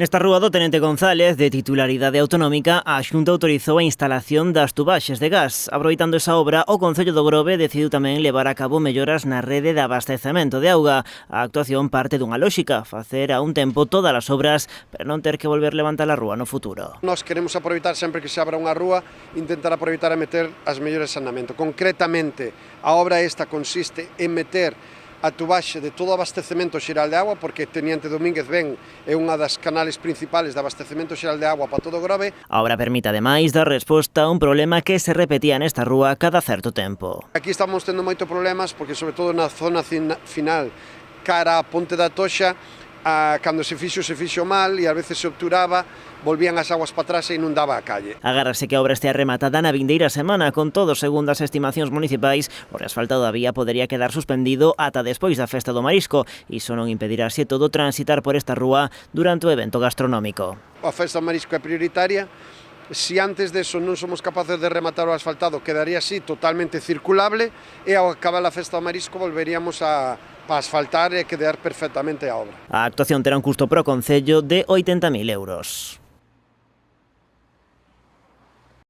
Nesta rúa do Tenente González, de titularidade autonómica, a Xunta autorizou a instalación das tubaxes de gas. Aproveitando esa obra, o Concello do Grove decidiu tamén levar a cabo melloras na rede de abastecemento de auga. A actuación parte dunha lóxica, facer a un tempo todas as obras, pero non ter que volver levantar a rúa no futuro. Nós queremos aproveitar sempre que se abra unha rúa, intentar aproveitar a meter as mellores de saneamento. Concretamente, a obra esta consiste en meter a tubaxe de todo o abastecemento xeral de agua, porque Teniente Domínguez Ben é unha das canales principales de abastecemento xeral de agua para todo o Grove. A obra permite, ademais, dar resposta a un problema que se repetía nesta rúa cada certo tempo. Aquí estamos tendo moito problemas, porque sobre todo na zona final, cara a Ponte da Toxa, cando se fixo mal e ás veces se obturaba, volvían as aguas para atrás e inundaba a calle. Agárrase que a obra estea rematada na vindeira semana, con todo, segundo as estimacións municipais, o reasfaltado da vía podería quedar suspendido ata despois da festa do marisco. Iso non impedirá, se todo, transitar por esta rúa durante o evento gastronómico. A festa do marisco é prioritaria. Si antes deso non somos capaces de rematar o asfaltado, quedaría así totalmente circulable, e ao acabar a festa do marisco volveríamos a asfaltar e quedar perfectamente a obra. A actuación terá un custo pro Concello de 80.000 euros.